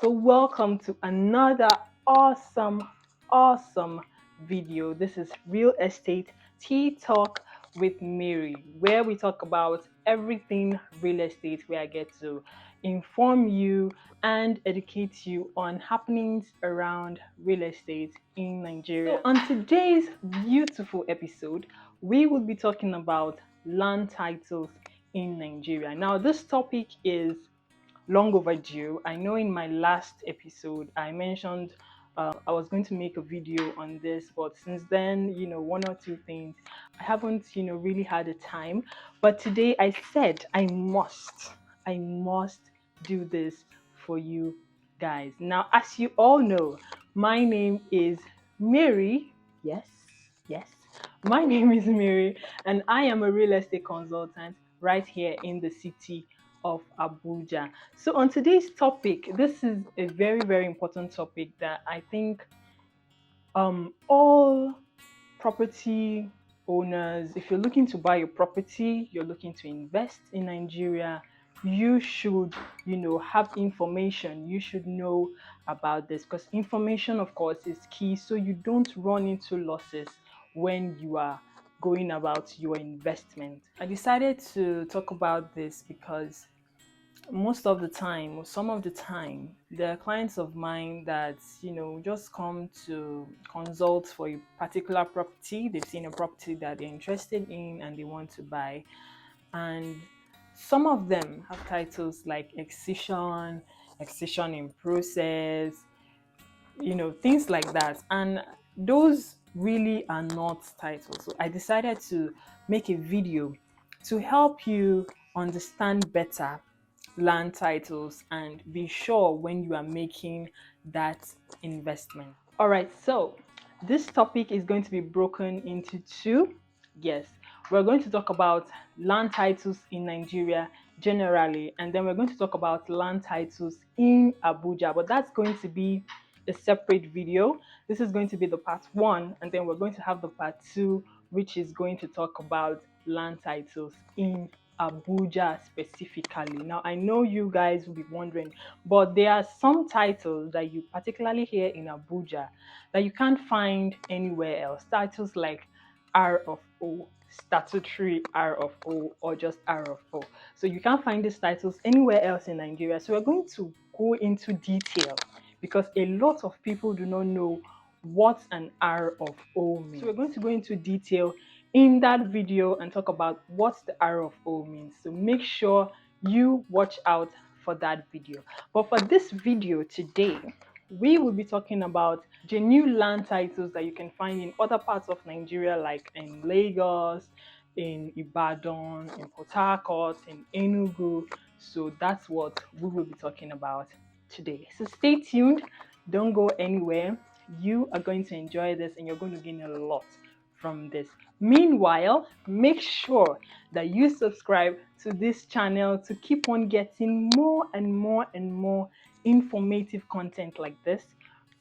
So welcome to another awesome video. This is Real Estate Tea Talk with Mary, where we talk about everything real estate, where I get to inform you and educate you on happenings around real estate in Nigeria. So on today's beautiful episode, we will be talking about land titles in Nigeria. Now, this topic is long overdue. I know in my last episode I mentioned I was going to make a video on this, but since then, one or two things, I haven't, really had the time. But today I said I must do this for you guys. Now, as you all know, my name is Mary. Yes, yes. My name is Mary, and I am a real estate consultant right here in the city of Abuja. So on today's topic, this is a very, very important topic that I think all property owners, if you're looking to buy a property, you're looking to invest in Nigeria, you should, have information. You should know about this, because information, of course, is key, so you don't run into losses when you are going about your investment. I decided to talk about this because most of the time, or some of the time, there are clients of mine that just come to consult for a particular property. They've seen a property that they're interested in and they want to buy, and some of them have titles like excision in process, things like that, and those really are not titles. So I decided to make a video to help you understand better land titles and be sure when you are making that investment. All right, so this topic is going to be broken into two. Yes, we're going to talk about land titles in Nigeria generally, and then we're going to talk about land titles in Abuja, but that's going to be a separate video. This is going to be the part one, and then we're going to have the part two, which is going to talk about land titles in Abuja specifically. Now, I know you guys will be wondering, but there are some titles that you particularly hear in Abuja that you can't find anywhere else. Titles like R of O, statutory R of O, or just R of O. So you can't find these titles anywhere else in Nigeria. So we're going to go into detail because a lot of people do not know what an R of O means. So we're going to go into detail in that video and talk about what the R of O means. So make sure you watch out for that video. But for this video today, we will be talking about the new land titles that you can find in other parts of Nigeria, like in Lagos, in Ibadan, in Port Harcourt, in Enugu. So that's what we will be talking about today. So stay tuned, don't go anywhere. You are going to enjoy this and you're going to gain a lot from this. Meanwhile, make sure that you subscribe to this channel to keep on getting more and more and more informative content like this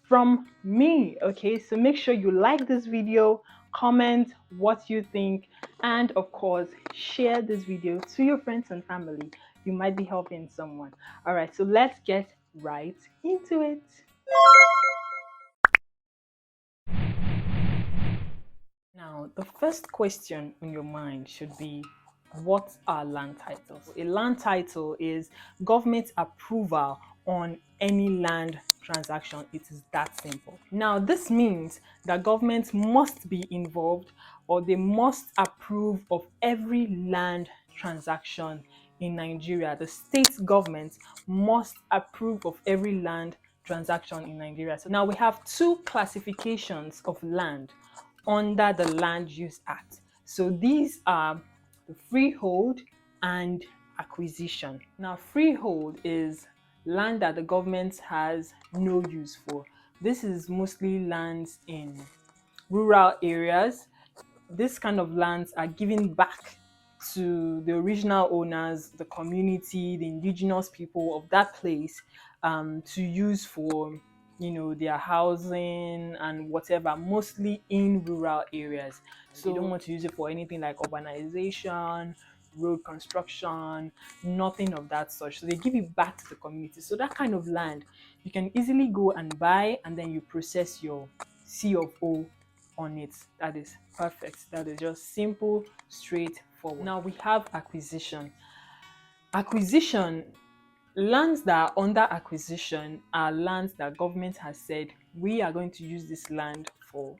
from me. Okay, so make sure you like this video, comment what you think, and of course share this video to your friends and family. You might be helping someone. All right, so let's get right into it. Now, the first question on your mind should be, what are land titles? A land title is government approval on any land transaction. It is that simple. Now, this means that government must be involved, or they must approve of every land transaction in Nigeria. The state government must approve of every land transaction in Nigeria. So now we have two classifications of land under the Land Use Act. So these are the freehold and acquisition. Now, freehold is land that the government has no use for. This is mostly lands in rural areas. This kind of lands are given back to the original owners, the community, the indigenous people of that place, to use for their housing and whatever, mostly in rural areas. So they don't want to use it for anything like urbanization, road construction, nothing of that such. So they give it back to the community. So that kind of land, you can easily go and buy, and then you process your C of O on it. That is perfect. That is just simple, straightforward. Now we have acquisition. Acquisition, lands that are under acquisition are lands that government has said, we are going to use this land for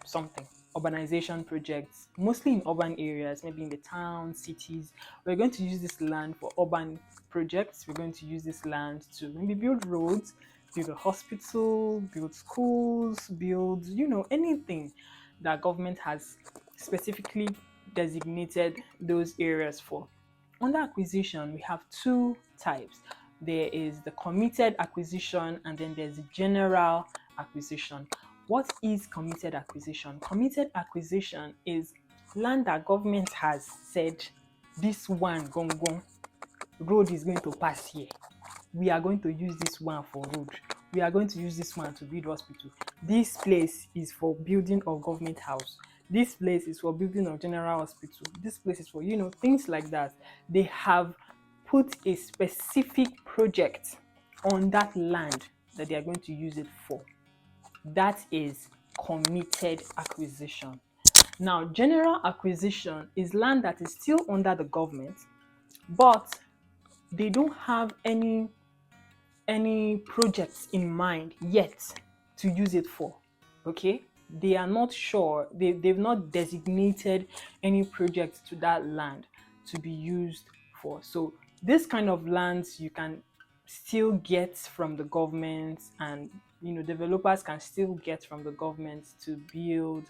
something, urbanization projects, mostly in urban areas, maybe in the towns, cities. We're going to use this land for urban projects. We're going to use this land to maybe build roads, build a hospital, build schools, build, anything that government has specifically designated those areas for. Under acquisition, we have two types. There is the committed acquisition, and then there's the general acquisition. What is committed acquisition? Committed acquisition is land that government has said, this one gong road is going to pass here. We are going to use this one for road. We are going to use this one to build hospital. This place is for building of government house. This place is for building of general hospital. This place is for, things like that. They have put a specific project on that land that they are going to use it for. That is committed acquisition. Now, general acquisition is land that is still under the government, but they don't have any projects in mind yet to use it for. Okay, they are not sure, they've not designated any projects to that land to be used for. So this kind of lands you can still get from the government, and developers can still get from the government to build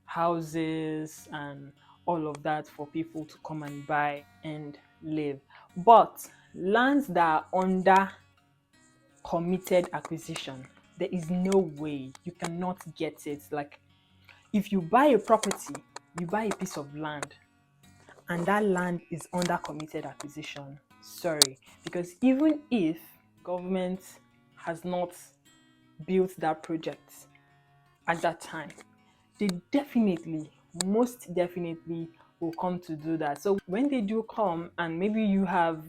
houses and all of that for people to come and buy and live. But lands that are under committed acquisition, there is no way, you cannot get it. Like, if you buy a property, you buy a piece of land, and that land is under committed acquisition, sorry, because even if government has not built that project at that time, they definitely, most definitely will come to do that. So when they do come, and maybe you have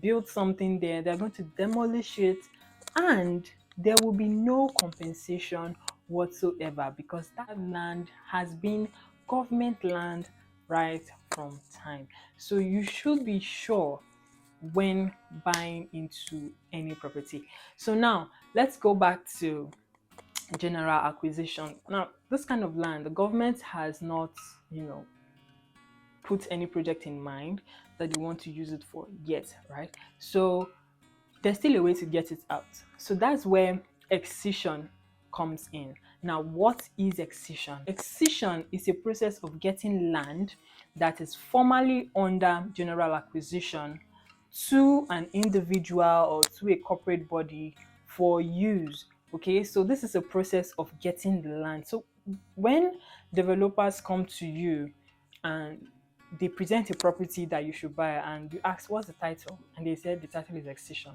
built something there, they're going to demolish it, and there will be no compensation whatsoever, because that land has been government land right from time. So you should be sure when buying into any property. So now let's go back to general acquisition. Now, this kind of land, the government has not, put any project in mind that they want to use it for yet, right? So there's still a way to get it out. So that's where excision comes in. Now, what is excision? Excision is a process of getting land that is formally under general acquisition to an individual or to a corporate body for use. Okay, so this is a process of getting the land. So when developers come to you and they present a property that you should buy, and you ask, what's the title? And they said the title is excision.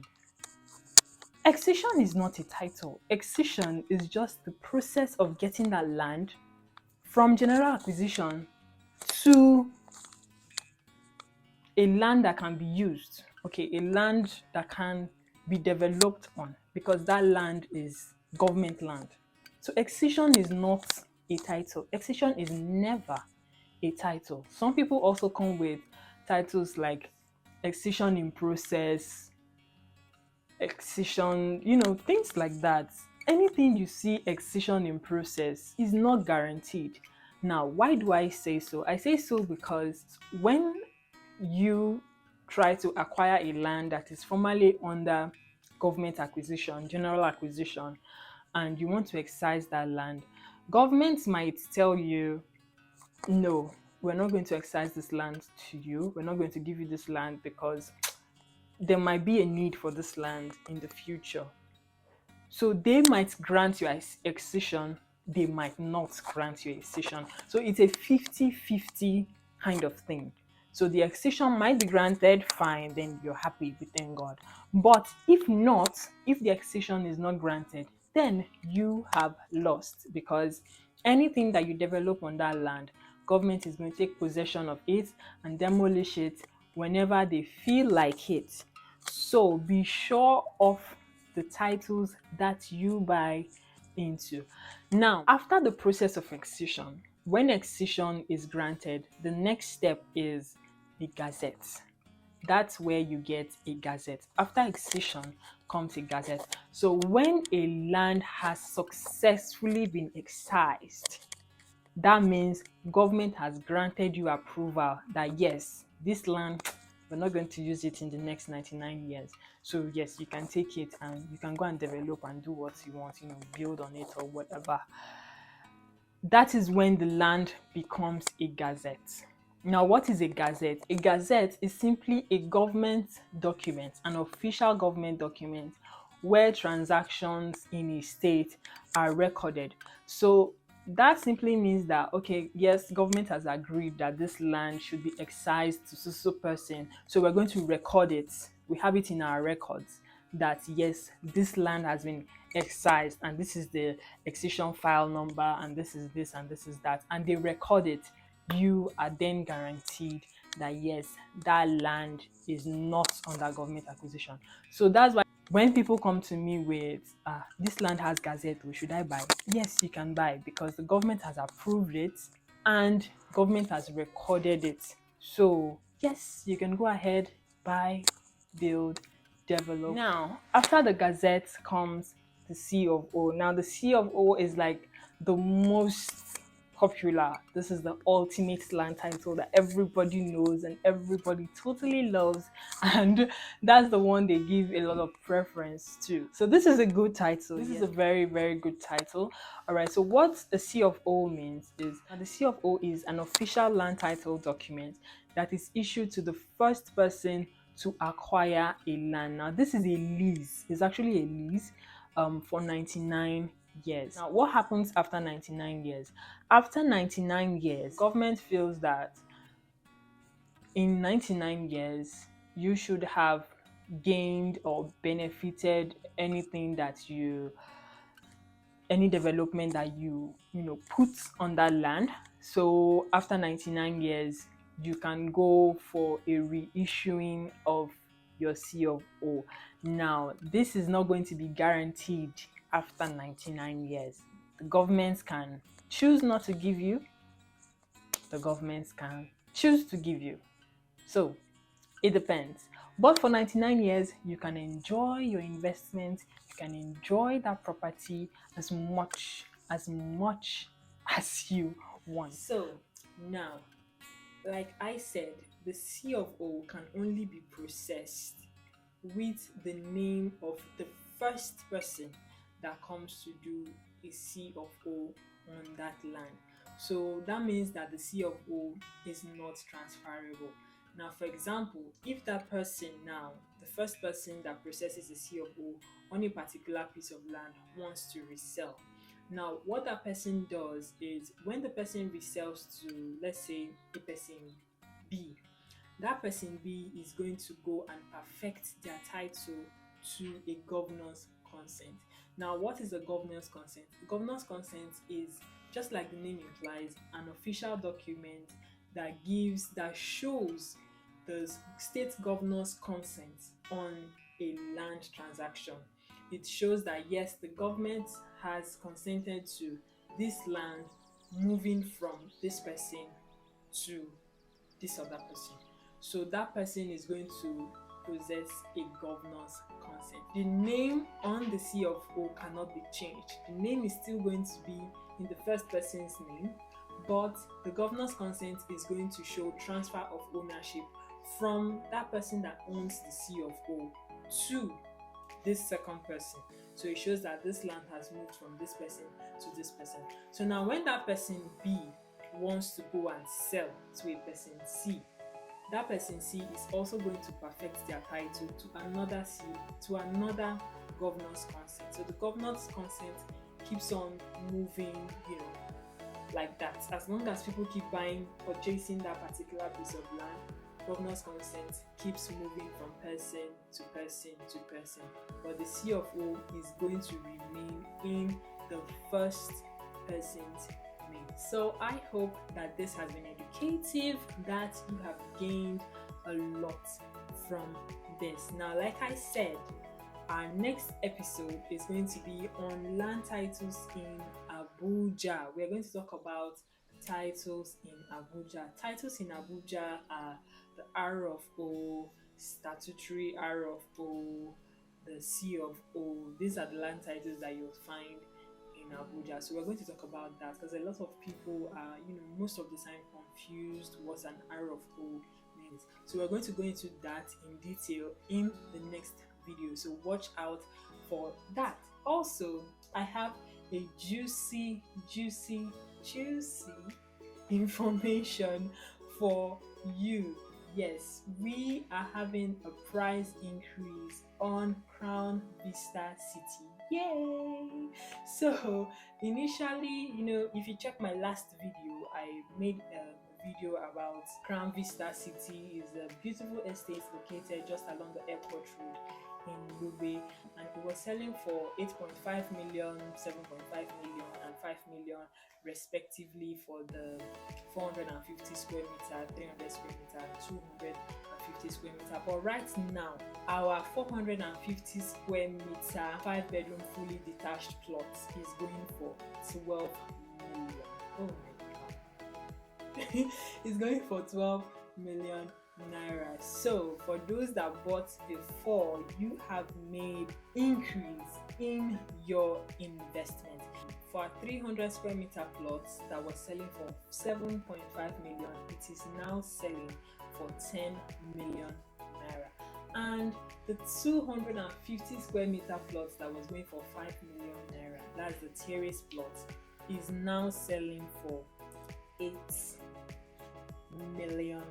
Excision is not a title. Excision is just the process of getting that land from general acquisition to a land that can be used. Okay, a land that can be developed on, because that land is government land. So excision is not a title. Excision is never a title. Some people also come with titles like excision in process, excision, things like that. Anything you see excision in process is not guaranteed. Now, why do I say so? I say so because when you try to acquire a land that is formally under government acquisition, general acquisition, and you want to excise that land, government might tell you, no, we're not going to excise this land to you. We're not going to give you this land because there might be a need for this land in the future. So they might grant you excision, they might not grant you excision. So it's a 50-50 kind of thing. So the excision might be granted, fine, then you're happy, we thank God. But if not, if the excision is not granted, then you have lost, because anything that you develop on that land, government is going to take possession of it and demolish it whenever they feel like it. So be sure of the titles that you buy into. Now, after the process of excision, when excision is granted, the next step is the gazette. That's where you get a gazette. After excision comes a gazette. So when a land has successfully been excised, that means government has granted you approval that yes, this land, we're not going to use it in the next 99 years. So yes, you can take it and you can go and develop and do what you want, build on it or whatever. That is when the land becomes a gazette. Now, what is a gazette? A gazette is simply a government document, an official government document where transactions in a state are recorded. So that simply means that, okay, yes, government has agreed that this land should be excised to so person. So we're going to record it. We have it in our records that yes, this land has been excised and this is the excision file number and this is this and this is that, and they record it. You are then guaranteed that yes, that land is not under government acquisition. So that's why when people come to me with this land has gazette, should I buy? Yes, you can buy because the government has approved it and government has recorded it. So yes, you can go ahead, buy, build, develop. Now, after the gazette comes the C of O. Now, the C of O is like the most popular. This is the ultimate land title that everybody knows and everybody totally loves, and that's the one they give a lot of preference to. So this is a good title. This is a very, very good title. All right, so what the C of O means is the C of O is an official land title document that is issued to the first person to acquire a land. Now, this is a lease. It's actually a lease for 99 years. Now, what happens after 99 years? After 99 years, government feels that in 99 years, you should have gained or benefited anything that any development that you put on that land. So after 99 years, you can go for a reissuing of your C of O. Now, this is not going to be guaranteed after 99 years. The governments can choose not to give you. The governments can choose to give you. So it depends. But for 99 years, you can enjoy your investment, you can enjoy that property as much as you want. So now, like I said, the C of O can only be processed with the name of the first person that comes to do a C of O on that land. So that means that the C of O is not transferable. Now, for example, if that person now, the first person that processes a C of O on a particular piece of land wants to resell, now what that person does is when the person resells to, let's say, a person B, that person B is going to go and perfect their title to a governor's consent. Now, what is a governor's consent? The governor's consent is, just like the name implies, an official document that shows the state governor's consent on a land transaction. It shows that yes, the government has consented to this land moving from this person to this other person. So that person is going to possess a governor's consent. The name on the C of O cannot be changed. The name is still going to be in the first person's name, but the governor's consent is going to show transfer of ownership from that person that owns the C of O to this second person. So it shows that this land has moved from this person to this person. So now when that person B wants to go and sell to a person C, that person C is also going to perfect their title to another C, to another governor's consent. So the governor's consent keeps on moving, like that. As long as people keep purchasing that particular piece of land, governor's consent keeps moving from person to person to person. But the C of O is going to remain in the first person's made. So I hope that this has been educative, that you have gained a lot from this. Now, like I said, our next episode is going to be on land titles in Abuja. We're going to talk about titles in Abuja. Titles in Abuja are the R of O, statutory R of O, the C of O. These are the land titles that you'll find in Abuja. So we're going to talk about that because a lot of people are, most of the time confused what an R of O means. So we're going to go into that in detail in the next video. So watch out for that. Also, I have a juicy information for you. Yes, we are having a price increase on CROWN VISTA CITY. Yay! So initially, if you check my last video, I made a video about CROWN VISTA CITY. Is a beautiful estate located just along the airport road in Lube, and it was selling for 8.5 million, 7.5 million, and 5 million respectively for the 450 square meter, 300 square meter, 250 square meter. But right now, our 450 square meter 5-bedroom fully detached plot is going for 12 million. Oh my god. It's going for 12 million naira. So for those that bought before, you have made increase in your investment. For a 300 square meter plot that was selling for 7.5 million, it is now selling for 10 million naira. And the 250 square meter plot that was going for 5 million naira, that's the terrace plot, is now selling for 8 million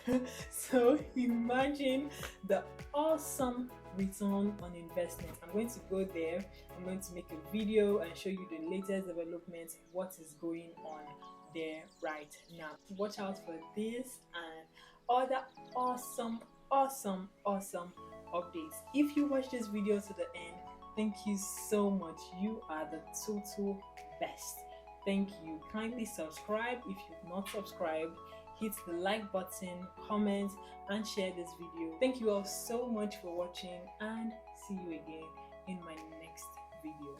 naira. So imagine the awesome return on investment. I'm going to go there, I'm going to make a video and show you the latest developments, what is going on there right now. Watch out for this and other awesome updates. If you watch this video to the end, thank you so much. You are the total best. Thank you. Kindly subscribe if you've not subscribed. Hit the like button, comment, and share this video. Thank you all so much for watching, and see you again in my next video.